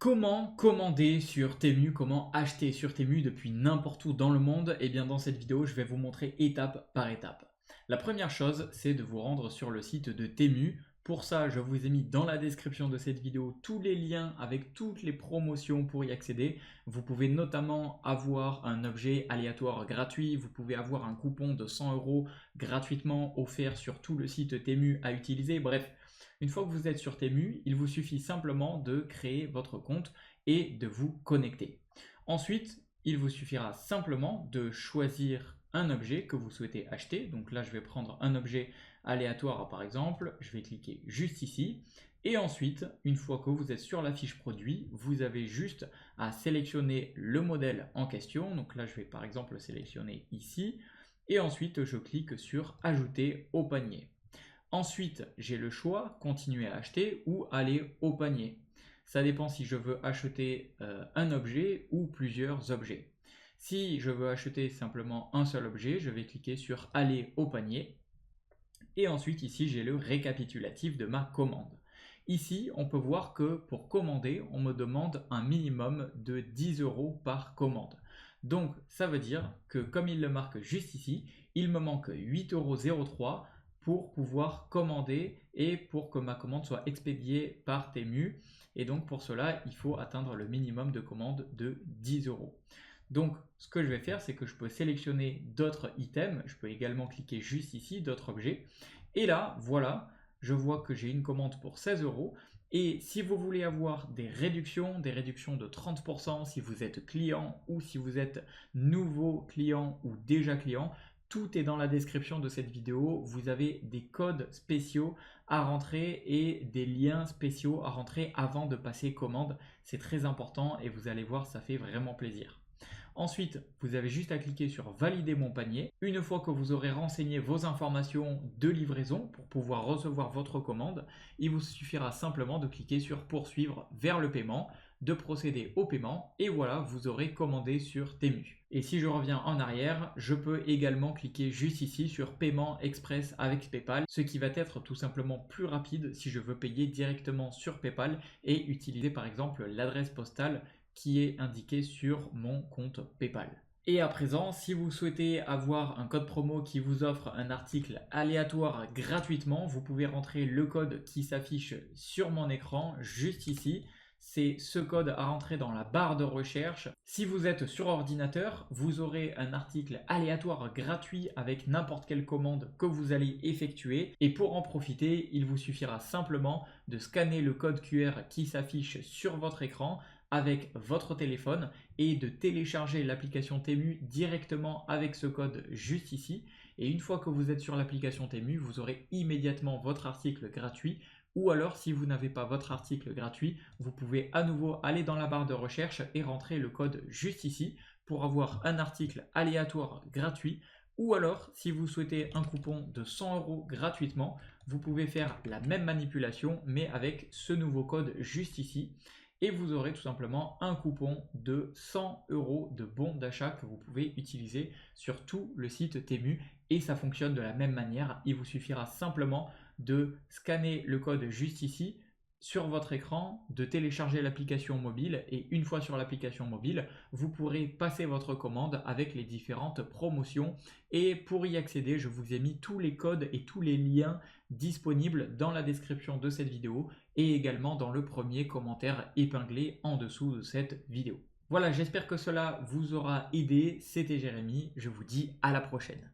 Comment commander sur Temu, comment acheter sur Temu depuis n'importe où dans le monde? Eh bien dans cette vidéo, je vais vous montrer étape par étape. La première chose, c'est de vous rendre sur le site de Temu. Pour ça, je vous ai mis dans la description de cette vidéo tous les liens avec toutes les promotions pour y accéder. Vous pouvez notamment avoir un objet aléatoire gratuit, vous pouvez avoir un coupon de 100 € gratuitement offert sur tout le site Temu à utiliser. Bref, une fois que vous êtes sur Temu, il vous suffit simplement de créer votre compte et de vous connecter. Ensuite, il vous suffira simplement de choisir un objet que vous souhaitez acheter. Donc là, je vais prendre un objet aléatoire par exemple. Je vais cliquer juste ici. Et ensuite, une fois que vous êtes sur la fiche produit, vous avez juste à sélectionner le modèle en question. Donc là, je vais par exemple sélectionner ici. Et ensuite, je clique sur ajouter au panier. Ensuite, j'ai le choix, continuer à acheter ou aller au panier. Ça dépend si je veux acheter un objet ou plusieurs objets. Si je veux acheter simplement un seul objet, je vais cliquer sur aller au panier. Et ensuite, ici, j'ai le récapitulatif de ma commande. Ici, on peut voir que pour commander, on me demande un minimum de 10 € par commande. Donc, ça veut dire que comme il le marque juste ici, il me manque 8,03 € pour pouvoir commander et pour que ma commande soit expédiée par Temu. Et donc, pour cela, il faut atteindre le minimum de commande de 10 €. Donc, ce que je vais faire, c'est que je peux sélectionner d'autres items. Je peux également cliquer juste ici, d'autres objets. Et là, voilà, je vois que j'ai une commande pour 16 €. Et si vous voulez avoir des réductions de 30%, si vous êtes client ou si vous êtes nouveau client ou déjà client, tout est dans la description de cette vidéo. Vous avez des codes spéciaux à rentrer et des liens spéciaux à rentrer avant de passer commande. C'est très important et vous allez voir, ça fait vraiment plaisir. Ensuite, vous avez juste à cliquer sur valider mon panier. Une fois que vous aurez renseigné vos informations de livraison pour pouvoir recevoir votre commande, il vous suffira simplement de cliquer sur poursuivre vers le paiement, de procéder au paiement et voilà, vous aurez commandé sur Temu. Et si je reviens en arrière, je peux également cliquer juste ici sur paiement express avec PayPal, ce qui va être tout simplement plus rapide si je veux payer directement sur PayPal et utiliser par exemple l'adresse postale qui est indiqué sur mon compte PayPal. Et à présent, si vous souhaitez avoir un code promo qui vous offre un article aléatoire gratuitement, vous pouvez rentrer le code qui s'affiche sur mon écran juste ici. C'est ce code à rentrer dans la barre de recherche. Si vous êtes sur ordinateur, vous aurez un article aléatoire gratuit avec n'importe quelle commande que vous allez effectuer. Et pour en profiter, il vous suffira simplement de scanner le code QR qui s'affiche sur votre écran avec votre téléphone et de télécharger l'application Temu directement avec ce code juste ici. Et une fois que vous êtes sur l'application Temu, vous aurez immédiatement votre article gratuit. Ou alors, si vous n'avez pas votre article gratuit, vous pouvez à nouveau aller dans la barre de recherche et rentrer le code juste ici pour avoir un article aléatoire gratuit. Ou alors, si vous souhaitez un coupon de 100 € gratuitement, vous pouvez faire la même manipulation mais avec ce nouveau code juste ici. Et vous aurez tout simplement un coupon de 100 € de bon d'achat que vous pouvez utiliser sur tout le site Temu et ça fonctionne de la même manière. Il vous suffira simplement de scanner le code juste ici sur votre écran, de télécharger l'application mobile et une fois sur l'application mobile, vous pourrez passer votre commande avec les différentes promotions. Et pour y accéder, je vous ai mis tous les codes et tous les liens disponibles dans la description de cette vidéo et également dans le premier commentaire épinglé en dessous de cette vidéo. Voilà, j'espère que cela vous aura aidé. C'était Jérémy, je vous dis à la prochaine.